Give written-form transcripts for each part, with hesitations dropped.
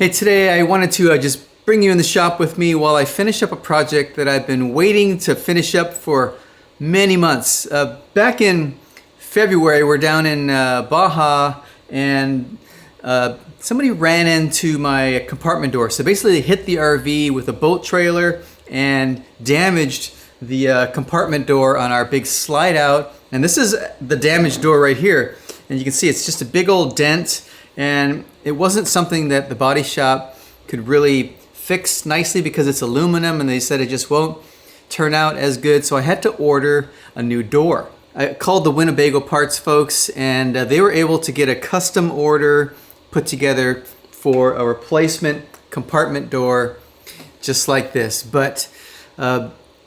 Hey, today I wanted to just bring you in the shop with me while I finish up a project that I've been waiting to finish up for many months. Back in February, we're down in Baja, and somebody ran into my compartment door. So basically they hit the RV with a boat trailer and damaged the compartment door on our big slide out. And this is the damaged door right here. And you can see it's just a big old dent, and it wasn't something that the body shop could really fix nicely because it's aluminum, and they said it just won't turn out as good. So I had to order a new door. I called the Winnebago parts folks, and they were able to get a custom order put together for a replacement compartment door just like this. But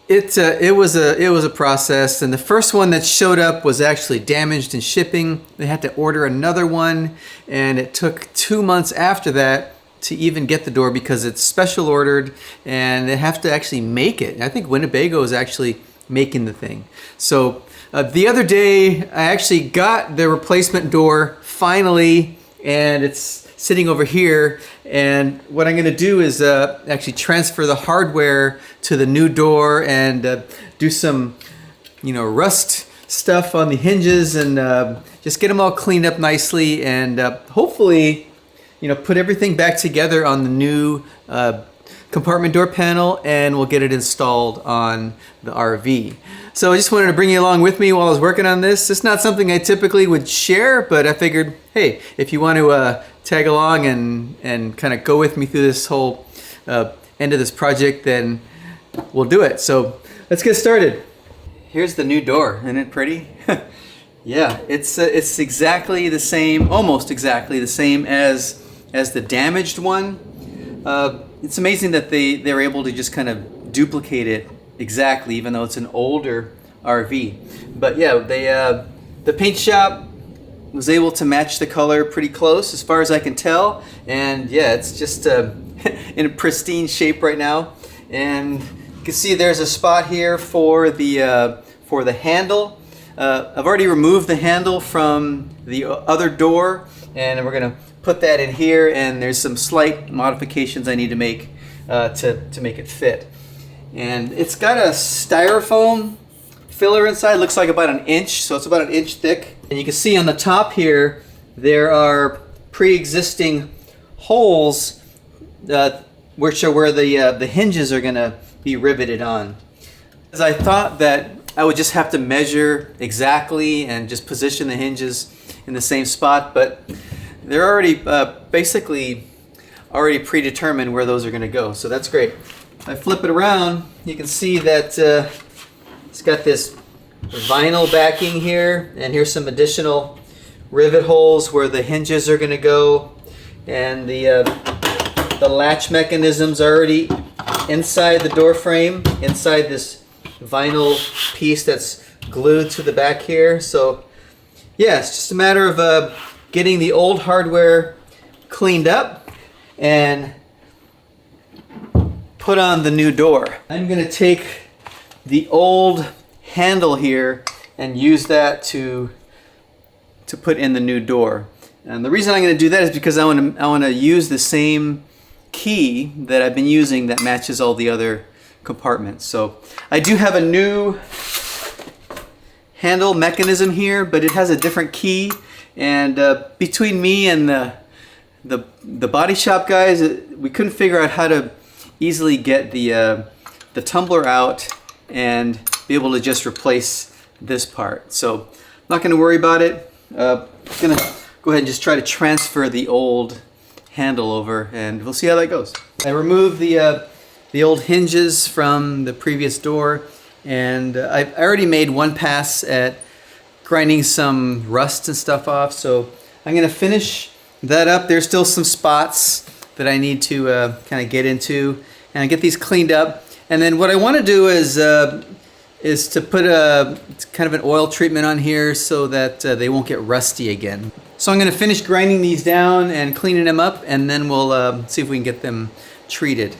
it was a process, and the first one that showed up was actually damaged in shipping. They had to order another one, and it took 2 months after that to even get the door because it's special ordered and they have to actually make it. I think Winnebago is actually making the thing. So the other day I actually got the replacement door finally, and it's sitting over here. And what I'm gonna do is actually transfer the hardware to the new door and do some, rust stuff on the hinges, and just get them all cleaned up nicely, and hopefully, put everything back together on the new compartment door panel, and we'll get it installed on the RV. So I just wanted to bring you along with me while I was working on this. It's not something I typically would share, but I figured, hey, if you want to tag along and kind of go with me through this whole end of this project, then we'll do it. So let's get started. Here's the new door. Isn't it pretty? Yeah, it's exactly the same, almost exactly the same as the damaged one. It's amazing that they were able to just kind of duplicate it exactly, even though it's an older RV. But yeah, the paint shop was able to match the color pretty close as far as I can tell. And yeah, it's just in a pristine shape right now. And you can see there's a spot here for the handle. I've already removed the handle from the other door, and we're gonna put that in here, and there's some slight modifications I need to make to make it fit. And it's got a styrofoam filler inside. It looks like about 1 inch, so it's about 1 inch thick. And you can see on the top here there are pre-existing holes which are where the hinges are gonna be riveted on. As I thought that I would just have to measure exactly and just position the hinges in the same spot, but they're already basically already predetermined where those are going to go, so that's great. If I flip it around, you can see that it's got this vinyl backing here, and here's some additional rivet holes where the hinges are going to go, and the latch mechanism's already inside the door frame, inside this vinyl piece that's glued to the back here. So yeah, it's just a matter of getting the old hardware cleaned up and put on the new door. I'm gonna take the old handle here and use that to put in the new door. And the reason I'm gonna do that is because I wanna use the same key that I've been using that matches all the other compartments. So I do have a new handle mechanism here, but it has a different key, and between me and the body shop guys, we couldn't figure out how to easily get the tumbler out and be able to just replace this part. So I'm not going to worry about it. I'm going to go ahead and just try to transfer the old handle over, and we'll see how that goes. I removed the old hinges from the previous door, and I already made one pass at grinding some rust and stuff off, so I'm gonna finish that up. There's still some spots that I need to kind of get into and get these cleaned up. And then what I want to do is to put a kind of an oil treatment on here so that they won't get rusty again. So I'm gonna finish grinding these down and cleaning them up, and then we'll see if we can get them treated.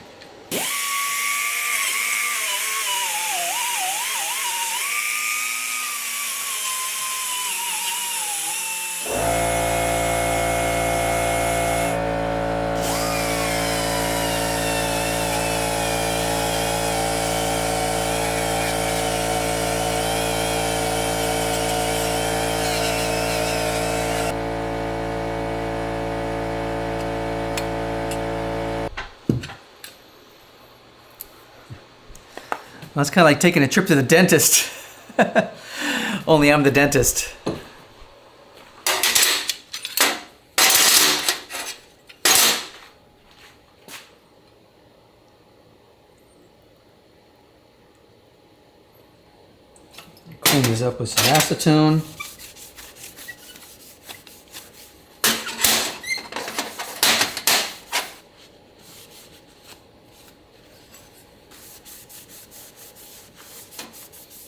That's kind of like taking a trip to the dentist. Only I'm the dentist. Clean these up with some acetone.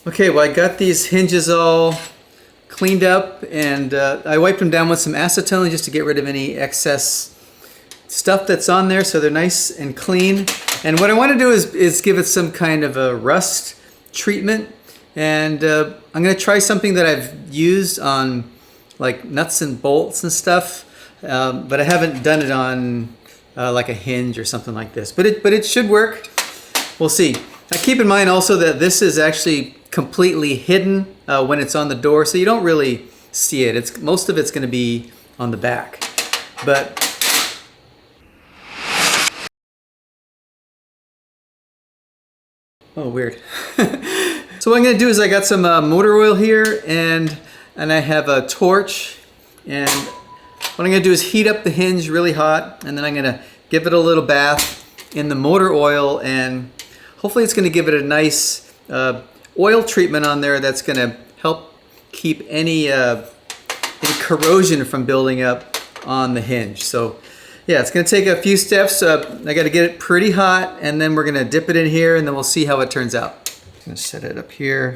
Okay, well I got these hinges all cleaned up, and I wiped them down with some acetone just to get rid of any excess stuff that's on there, so they're nice and clean. And what I want to do is give it some kind of a rust treatment, and I'm going to try something that I've used on like nuts and bolts and stuff, but I haven't done it on like a hinge or something like this. But it should work. We'll see. Now keep in mind also that this is actually completely hidden when it's on the door, so you don't really see it. Most of it's going to be on the back. But oh, weird. So what I'm going to do is I got some motor oil here, and I have a torch, and what I'm going to do is heat up the hinge really hot, and then I'm going to give it a little bath in the motor oil, and hopefully it's going to give it a nice oil treatment on there that's going to help keep any corrosion from building up on the hinge. So yeah, it's going to take a few steps. I got to get it pretty hot, and then we're going to dip it in here, and then we'll see how it turns out. I'm going to set it up here.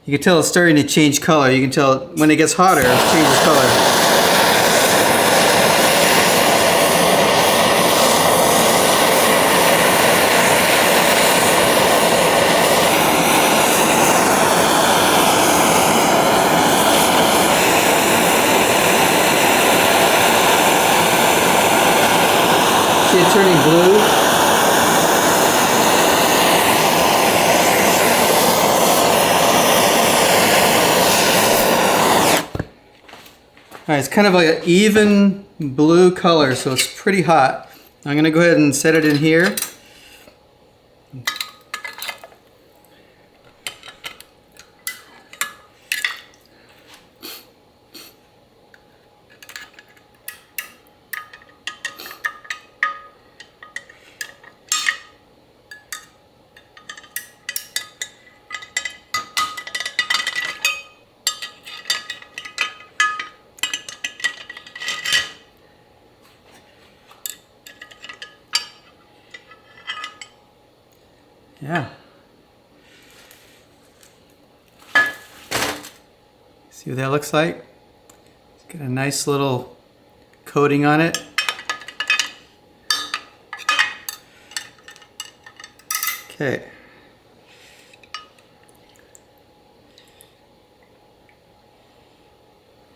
You can tell it's starting to change color. You can tell when it gets hotter, it changes color. See it turning blue? All right, it's kind of like an even blue color, so it's pretty hot. I'm gonna go ahead and set it in here. Yeah. See what that looks like? It's got a nice little coating on it. Okay.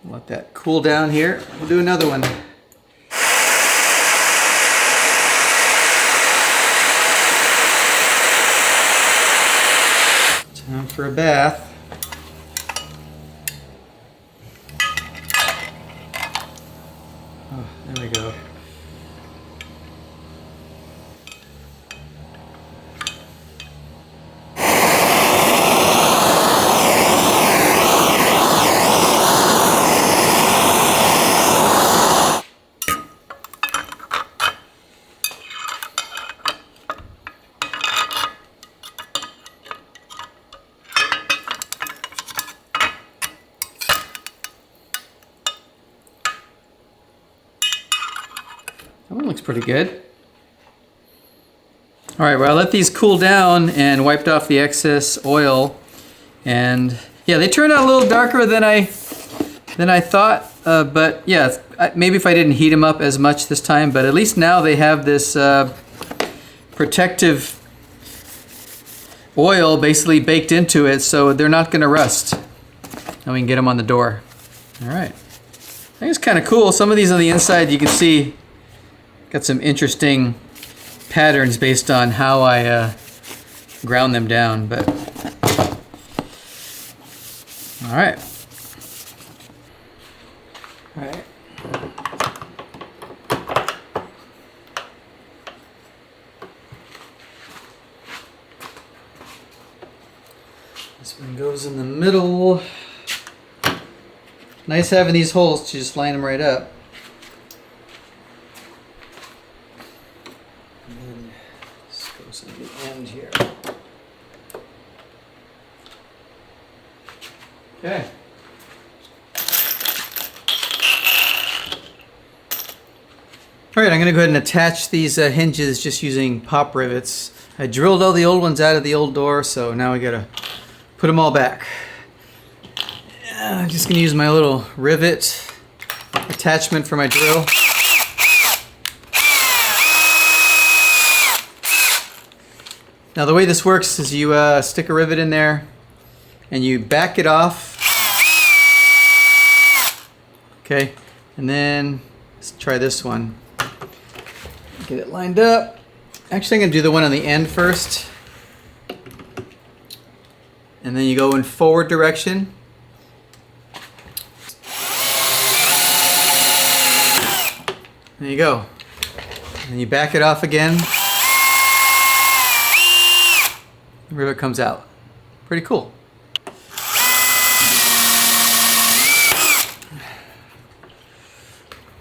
Let that cool down here. We'll do another one. Time for a bath. Oh, there we go. That one looks pretty good. All right, well, I let these cool down and wiped off the excess oil. And yeah, they turned out a little darker than I thought. But yeah, maybe if I didn't heat them up as much this time, but at least now they have this protective oil basically baked into it, so they're not gonna rust. And we can get them on the door. All right. think it's kind of cool. Some of these on the inside, you can see, got some interesting patterns based on how I ground them down. But all right. All right. This one goes in the middle. Nice having these holes to just line them right up. And then this goes in the end here. Okay. All right, I'm going to go ahead and attach these hinges just using Pop-Rivets. I drilled all the old ones out of the old door, so now I got to put them all back. I'm just going to use my little rivet attachment for my drill. Now the way this works is you stick a rivet in there and you back it off. Okay, and then let's try this one. Get it lined up. Actually, I'm going to do the one on the end first. And then you go in forward direction. There you go. And you back it off again. The rivet comes out. Pretty cool.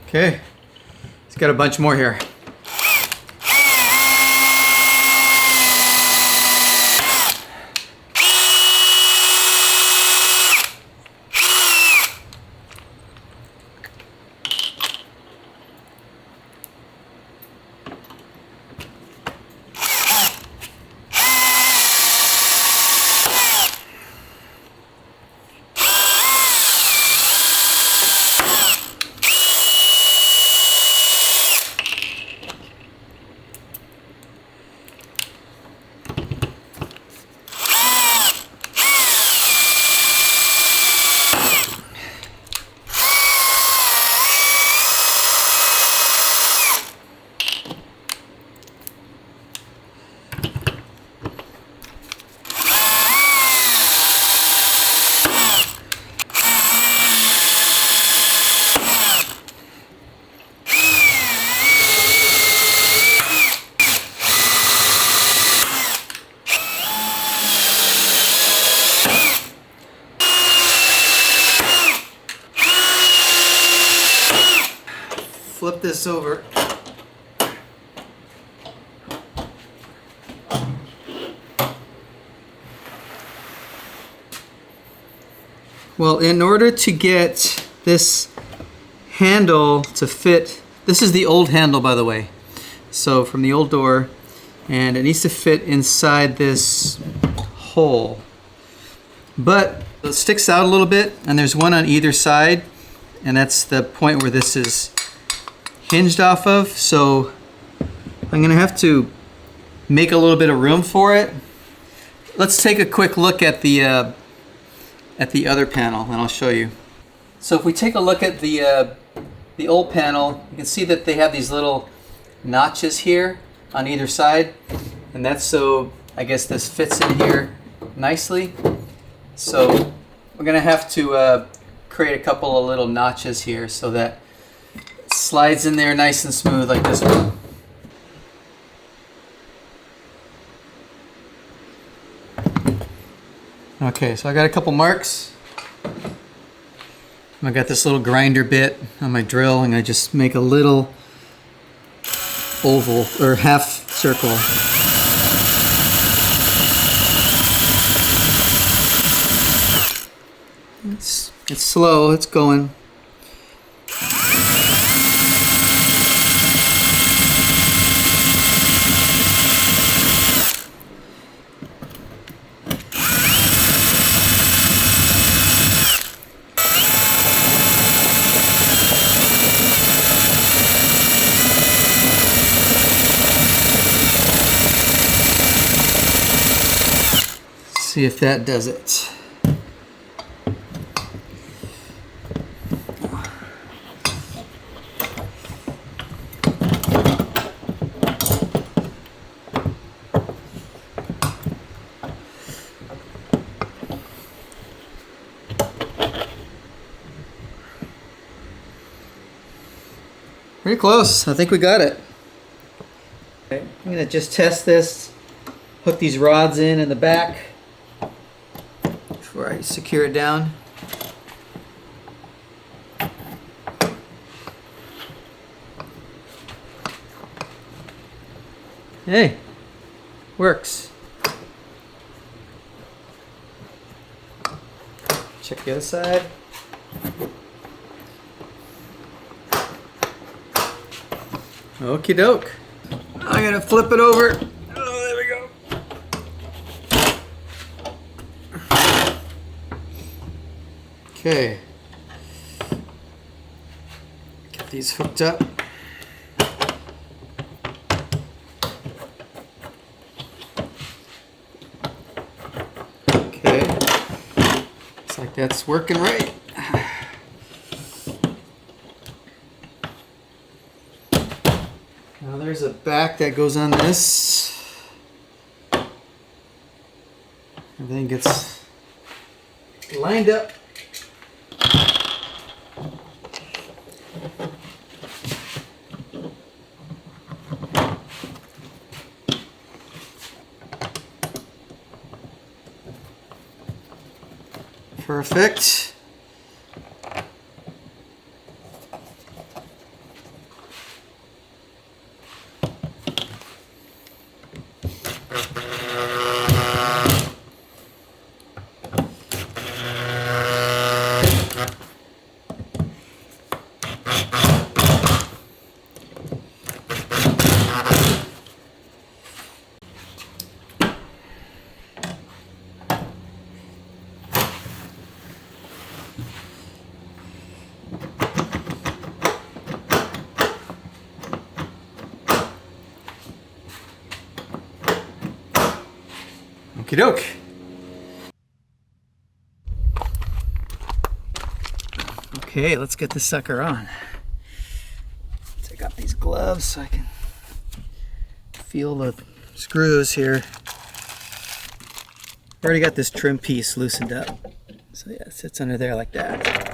Okay. It's got a bunch more here. Flip this over. Well, in order to get this handle to fit, this is the old handle, by the way. So from the old door, and it needs to fit inside this hole. But it sticks out a little bit, and there's one on either side, and that's the point where this is hinged off of. So I'm gonna have to make a little bit of room for it. Let's take a quick look at the other panel, and I'll show you. So if we take a look at the old panel, you can see that they have these little notches here on either side, and that's so I guess this fits in here nicely. So we're gonna have to create a couple of little notches here so that it slides in there nice and smooth like this one. Okay, so I got a couple marks. I got this little grinder bit on my drill, and I just make a little oval or half circle. It's slow, it's going. See if that does it. Pretty close. I think we got it. Okay, I'm gonna just test this. Hook these rods in the back before I secure it down. Hey, works. Check the other side. Okie doke. I'm gonna flip it over. Oh, there we go. Okay. Get these hooked up. Okay. Looks like that's working right. Now there's a back that goes on this. Everything gets lined up. Perfect. Okie doke. Okay, let's get this sucker on. Take off these gloves so I can feel the screws here. Already got this trim piece loosened up. So yeah, it sits under there like that.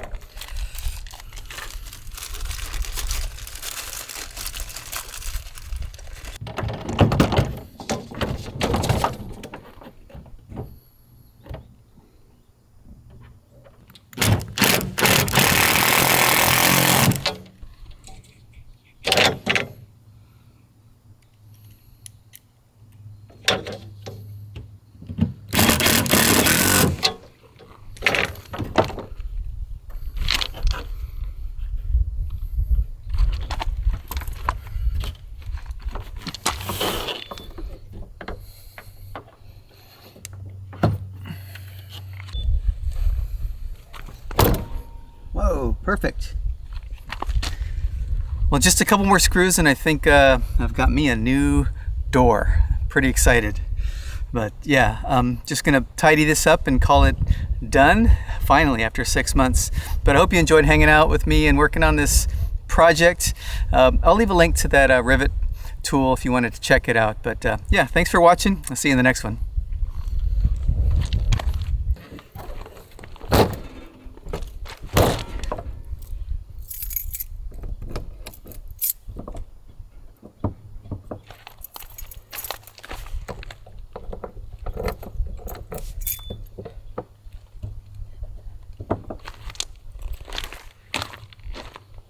Whoa, perfect. Well, just a couple more screws and I think I've got me a new door. Pretty excited. But yeah, I'm just gonna tidy this up and call it done, finally, after 6 months. But I hope you enjoyed hanging out with me and working on this project. I'll leave a link to that rivet tool if you wanted to check it out. But yeah, thanks for watching. I'll see you in the next one.